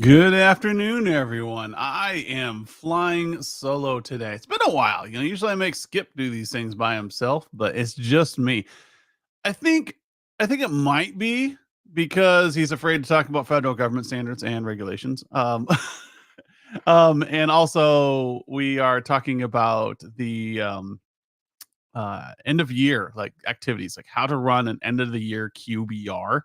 Good afternoon, everyone. I am flying solo today. It's been a while. Usually I make Skip do these things by himself, but it's just me. I think I think it might be because he's afraid to talk about federal government standards and regulations. And also we are talking about the end of year like activities, like how to run an end of the year QBR.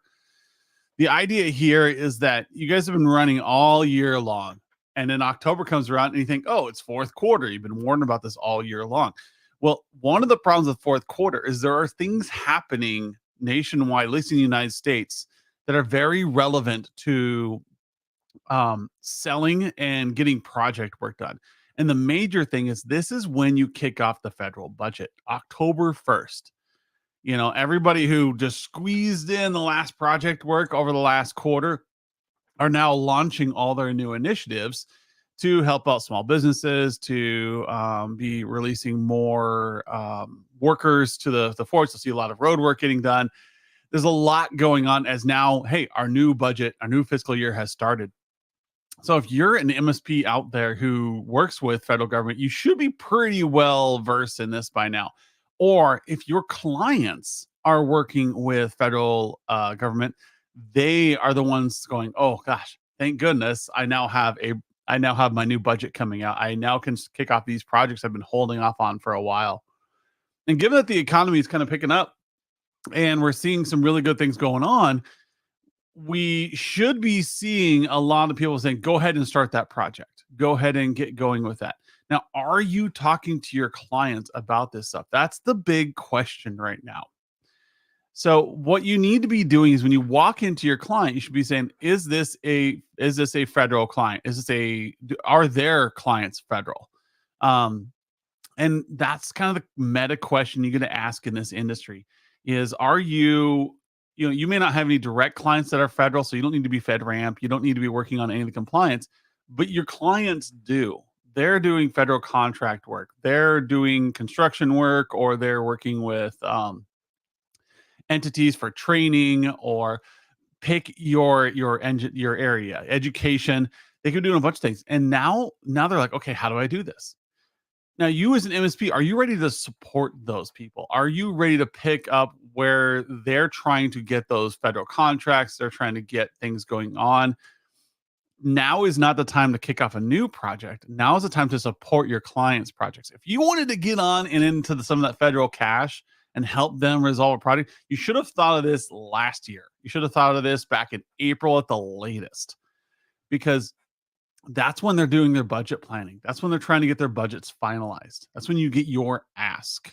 The idea here is that you guys have been running all year long, and then October comes around and you think, oh, it's fourth quarter. You've been warned about this all year long. Well, one of the problems with fourth quarter is there are things happening nationwide, at least in the United States, that are very relevant to selling and getting project work done. And the major thing is this is when you kick off the federal budget, October 1st. Everybody who just squeezed in the last project work over the last quarter are now launching all their new initiatives to help out small businesses, to be releasing more workers to the force. You'll see a lot of road work getting done. There's a lot going on as now, hey, our new budget, our new fiscal year has started. So if you're an MSP out there who works with federal government, you should be pretty well versed in this by now. Or if your clients are working with federal government, they are the ones going, "Oh gosh, thank goodness I now have my new budget coming out. I now can kick off these projects I've been holding off on for a while." And given that the economy is kind of picking up and we're seeing some really good things going on, we should be seeing a lot of people saying, go ahead and start that project. Go ahead and get going with that. Now, are you talking to your clients about this stuff? That's the big question right now. So what you need to be doing is when you walk into your client, you should be saying, is this a federal client? Are their clients federal? Um, and that's kind of the meta question you're going to ask in this industry is, are you may not have any direct clients that are federal, so you don't need to be FedRAMP. You don't need to be working on any of the compliance, but your clients do. They're doing federal contract work. They're doing construction work, or they're working with entities for training, or pick your area, education. They could do a bunch of things. And now they're like, okay, how do I do this? Now, you as an MSP, are you ready to support those people? Are you ready to pick up where they're trying to get those federal contracts? They're trying to get things going on. Now is not the time to kick off a new project. Now is the time to support your clients' projects. If you wanted to get on and into some of that federal cash and help them resolve a project, you should have thought of this last year. You should have thought of this back in April at the latest, because that's when they're doing their budget planning. That's when they're trying to get their budgets finalized. That's when you get your ask.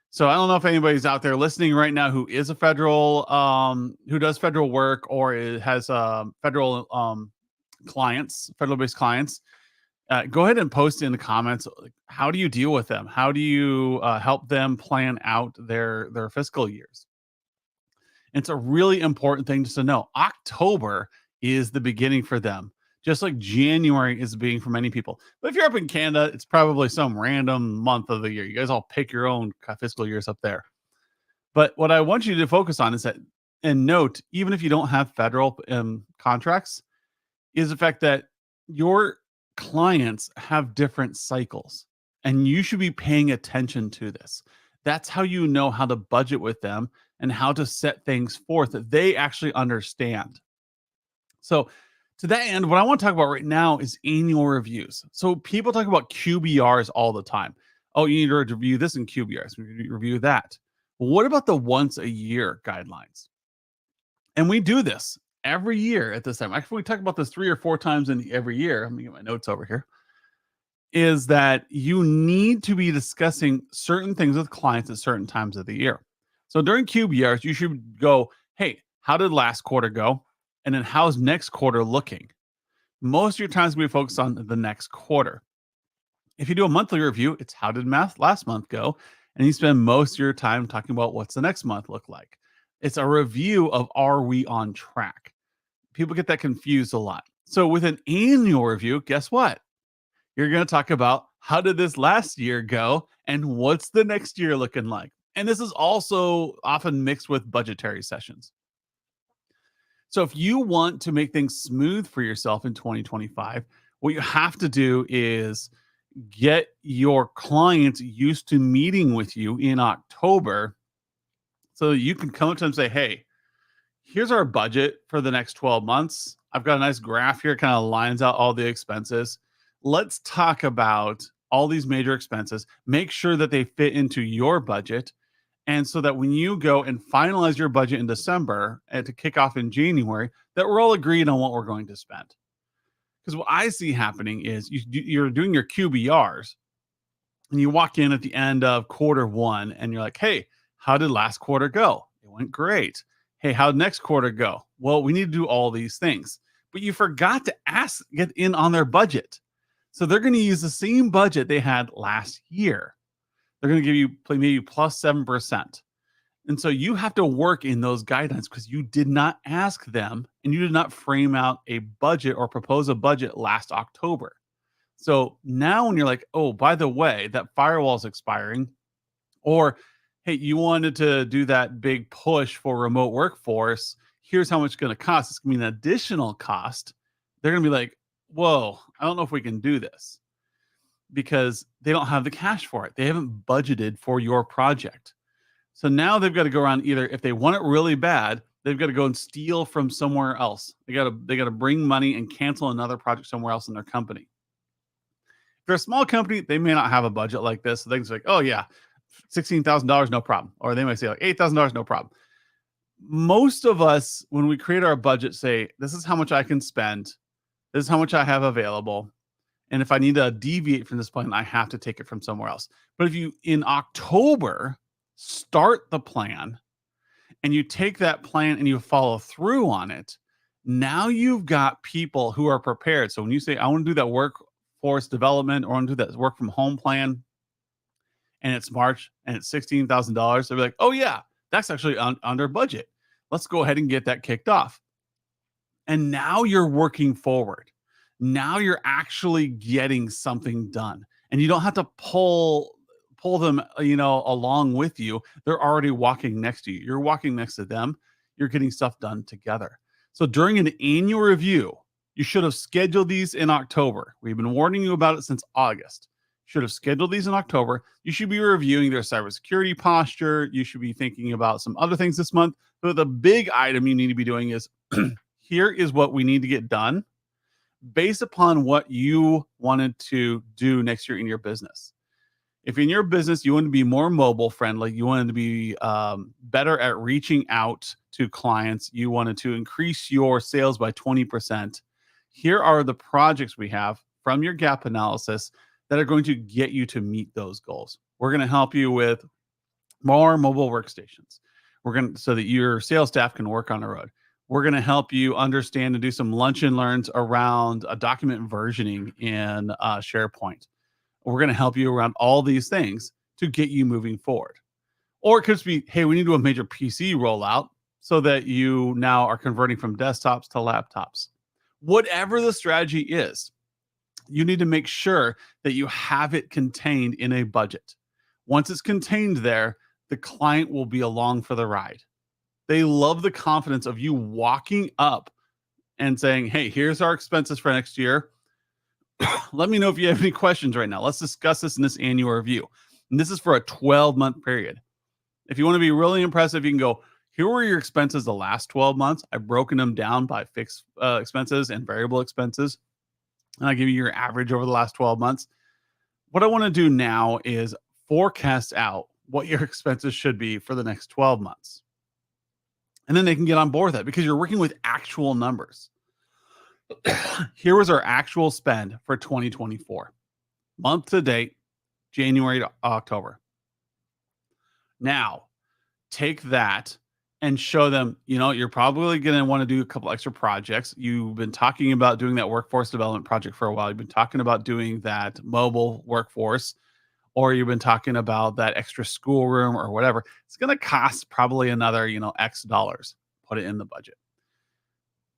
So I don't know if anybody's out there listening right now who is a who does federal work, or has federal clients, federal based clients. Go ahead and post in the comments. Like, how do you deal with them? How do you help them plan out their fiscal years? It's a really important thing just to know. October is the beginning for them, just like January is the beginning for many people. But if you're up in Canada, it's probably some random month of the year. You guys all pick your own fiscal years up there. But what I want you to focus on is that, and note, even if you don't have federal contracts, is the fact that your clients have different cycles, and you should be paying attention to this. That's how you know how to budget with them and how to set things forth that they actually understand. So, to that end, what I want to talk about right now is annual reviews. So, people talk about QBRs all the time. Oh, you need to review this in QBRs, review that. Well, what about the once a year guidelines? And we do this every year at this time. Actually, we talk about this 3 or 4 times in every year. Let me get my notes over here. Is that you need to be discussing certain things with clients at certain times of the year. So during QBRs, you should go, hey, how did last quarter go? And then how's next quarter looking? Most of your time is going to be focused on the next quarter. If you do a monthly review, it's how did last month go? And you spend most of your time talking about what's the next month look like. It's a review of, are we on track? People get that confused a lot. So with an annual review, guess what? You're going to talk about how did this last year go and what's the next year looking like. And this is also often mixed with budgetary sessions. So if you want to make things smooth for yourself in 2025, what you have to do is get your clients used to meeting with you in October so you can come up to them and say, hey, here's our budget for the next 12 months. I've got a nice graph here, kind of lines out all the expenses. Let's talk about all these major expenses, make sure that they fit into your budget. And so that when you go and finalize your budget in December and to kick off in January, that we're all agreed on what we're going to spend. Because what I see happening is you're doing your QBRs and you walk in at the end of quarter 1 and you're like, hey, how did last quarter go? It went great. Hey, how did next quarter go? Well, we need to do all these things. But you forgot to get in on their budget. So they're going to use the same budget they had last year. They're going to give you maybe plus 7%. And so you have to work in those guidelines because you did not ask them and you did not frame out a budget or propose a budget last October. So now when you're like, oh, by the way, that firewall is expiring, or hey, you wanted to do that big push for remote workforce, here's how much it's going to cost. It's going to be an additional cost. They're going to be like, whoa, I don't know if we can do this because they don't have the cash for it. They haven't budgeted for your project. So now they've got to go around either if they want it really bad, they've got to go and steal from somewhere else. They got to bring money and cancel another project somewhere else in their company. If they're a small company, they may not have a budget like this. So they can say, oh yeah, $16,000, no problem. Or they might say like $8,000, no problem. Most of us, when we create our budget, say, this is how much I can spend. This is how much I have available. And if I need to deviate from this plan, I have to take it from somewhere else. But if you, in October, start the plan and you take that plan and you follow through on it, now you've got people who are prepared. So when you say, I want to do that workforce development or I want to do that work from home plan, and it's March and it's $16,000, they'll be like, oh yeah, that's actually under budget. Let's go ahead and get that kicked off. And now you're working forward. Now you're actually getting something done. And you don't have to pull them, along with you. They're already walking next to you. You're walking next to them. You're getting stuff done together. So during an annual review, you should have scheduled these in October. We've been warning you about it since August. Should have scheduled these in October. You should be reviewing their cybersecurity posture. You should be thinking about some other things this month. But the big item you need to be doing is here is what we need to get done based upon what you wanted to do next year in your business. If in your business you want to be more mobile friendly, you wanted to be better at reaching out to clients, you wanted to increase your sales by 20%, here are the projects we have from your gap analysis that are going to get you to meet those goals. We're going to help you with more mobile workstations. So that your sales staff can work on the road. We're going to help you understand and do some lunch and learns around document versioning in SharePoint. We're going to help you around all these things to get you moving forward. Or it could be, hey, we need to do a major PC rollout so that you now are converting from desktops to laptops. Whatever the strategy is, you need to make sure that you have it contained in a budget. Once it's contained there, the client will be along for the ride. They love the confidence of you walking up and saying, hey, here's our expenses for next year. Let me know if you have any questions right now. Let's discuss this in this annual review. And this is for a 12-month period. If you want to be really impressive, you can go, here were your expenses the last 12 months. I've broken them down by fixed expenses and variable expenses. And I'll give you your average over the last 12 months. What I want to do now is forecast out what your expenses should be for the next 12 months. And then they can get on board with that because you're working with actual numbers. Here was our actual spend for 2024, month to date, January to October. Now, take that and show them, you're probably going to want to do a couple extra projects. You've been talking about doing that workforce development project for a while. You've been talking about doing that mobile workforce, or you've been talking about that extra schoolroom or whatever. It's going to cost probably another, X dollars. Put it in the budget.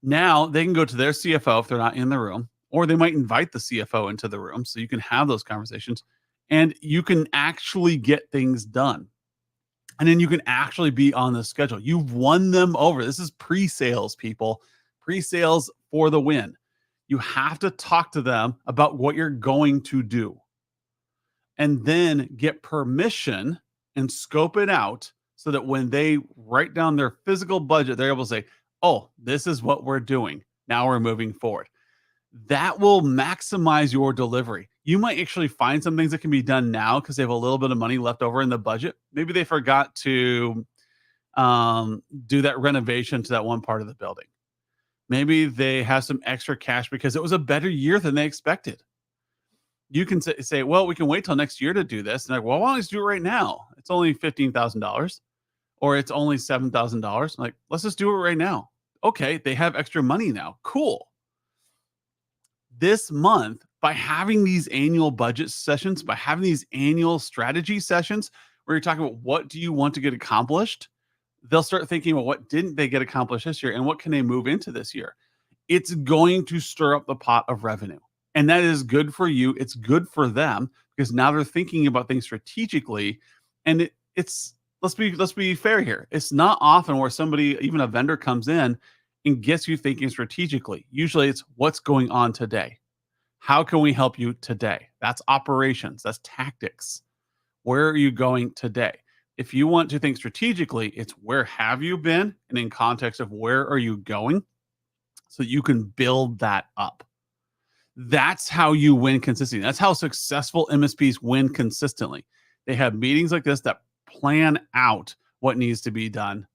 Now they can go to their CFO if they're not in the room, or they might invite the CFO into the room so you can have those conversations and you can actually get things done. And then you can actually be on the schedule. You've won them over. This is pre-sales, people. Pre-sales for the win. You have to talk to them about what you're going to do and then get permission and scope it out so that when they write down their physical budget, they're able to say, oh, this is what we're doing. Now we're moving forward. That will maximize your delivery. You might actually find some things that can be done now because they have a little bit of money left over in the budget. Maybe they forgot to do that renovation to that one part of the building. Maybe they have some extra cash because it was a better year than they expected. You can say, well, we can wait till next year to do this. And like, well, why don't we just do it right now? It's only $15,000 or it's only $7,000. Like, let's just do it right now. Okay, they have extra money now. Cool. This month, by having these annual budget sessions, by having these annual strategy sessions where you're talking about what do you want to get accomplished, they'll start thinking about what didn't they get accomplished this year and what can they move into this year. It's going to stir up the pot of revenue. And that is good for you. It's good for them because now they're thinking about things strategically. And it's let's be fair here. It's not often where somebody, even a vendor, comes in and gets you thinking strategically. Usually it's what's going on today. How can we help you today? That's operations. That's tactics. Where are you going today? If you want to think strategically, it's where have you been and in context of where are you going so you can build that up. That's how you win consistently. That's how successful MSPs win consistently. They have meetings like this that plan out what needs to be done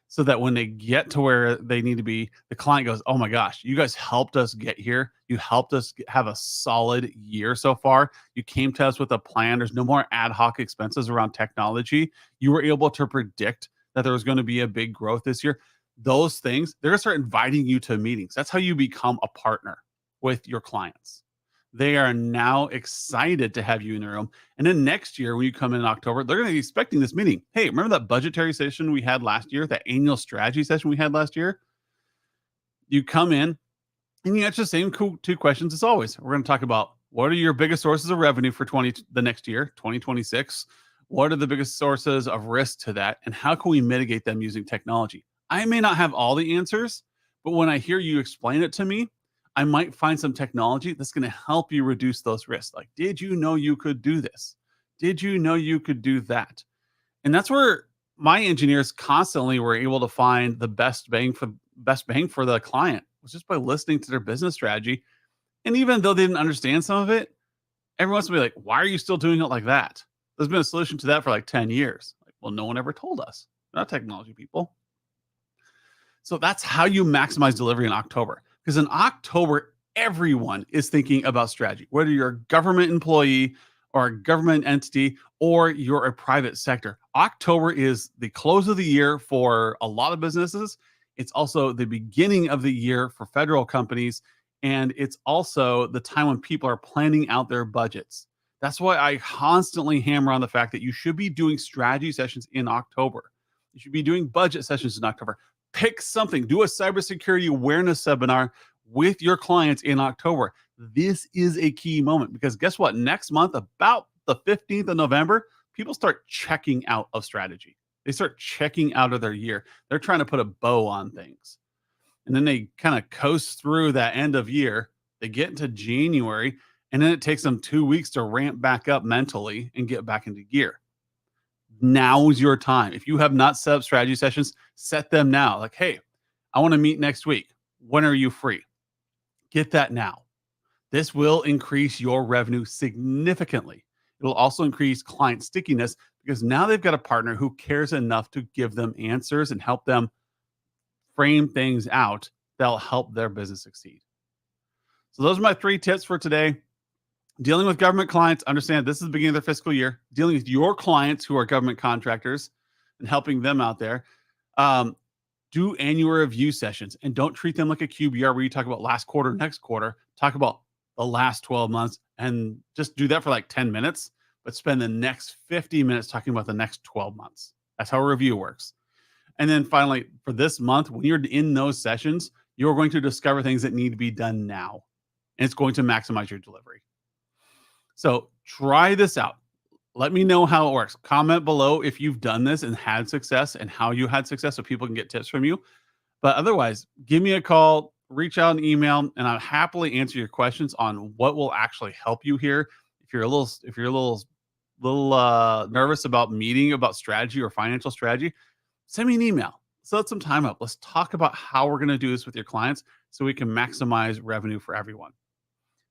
so that when they get to where they need to be, the client goes, oh my gosh, you guys helped us get here. You helped us have a solid year so far. You came to us with a plan. There's no more ad hoc expenses around technology. You were able to predict that there was going to be a big growth this year. Those things, they're going to start inviting you to meetings. That's how you become a partner with your clients. They are now excited to have you in the room. And then next year, when you come in October, they're going to be expecting this meeting. Hey, remember that budgetary session we had last year, that annual strategy session we had last year? You come in and you answer the same two questions as always. We're going to talk about what are your biggest sources of revenue for the next year, 2026? What are the biggest sources of risk to that? And how can we mitigate them using technology? I may not have all the answers, but when I hear you explain it to me, I might find some technology that's going to help you reduce those risks. Like, did you know you could do this? Did you know you could do that? And that's where my engineers constantly were able to find the best bang for the client was just by listening to their business strategy. And even though they didn't understand some of it, everyone's gonna be like, why are you still doing it like that? There's been a solution to that for like 10 years. Like, well, no one ever told us. We're not technology people. So that's how you maximize delivery in October. Because in October, everyone is thinking about strategy, whether you're a government employee or a government entity or you're a private sector. October is the close of the year for a lot of businesses. It's also the beginning of the year for federal companies. And it's also the time when people are planning out their budgets. That's why I constantly hammer on the fact that you should be doing strategy sessions in October. You should be doing budget sessions in October. Pick something, do a cybersecurity awareness seminar with your clients in October. This is a key moment because guess what? Next month, about the 15th of November, people start checking out of strategy. They start checking out of their year. They're trying to put a bow on things. And then they kind of coast through that end of year. They get into January, and then it takes them 2 weeks to ramp back up mentally and get back into gear. Now is your time. If you have not set up strategy sessions, set them now. Like, hey, I want to meet next week. When are you free? Get that now. This will increase your revenue significantly. It will also increase client stickiness because now they've got a partner who cares enough to give them answers and help them frame things out that'll help their business succeed. So those are my 3 tips for today. Dealing with government clients, understand this is the beginning of their fiscal year. Dealing with your clients who are government contractors and helping them out there. Do annual review sessions and don't treat them like a QBR where you talk about last quarter, next quarter. Talk about the last 12 months and just do that for like 10 minutes, but spend the next 50 minutes talking about the next 12 months. That's how a review works. And then finally, for this month, when you're in those sessions, you're going to discover things that need to be done now. And it's going to maximize your delivery. So try this out. Let me know how it works. Comment below if you've done this and had success and how you had success so people can get tips from you. But otherwise, give me a call, reach out an email, and I'll happily answer your questions on what will actually help you here. If you're a little nervous about meeting about strategy or financial strategy, send me an email. Set some time up. Let's talk about how we're going to do this with your clients so we can maximize revenue for everyone.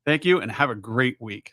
Thank you and have a great week.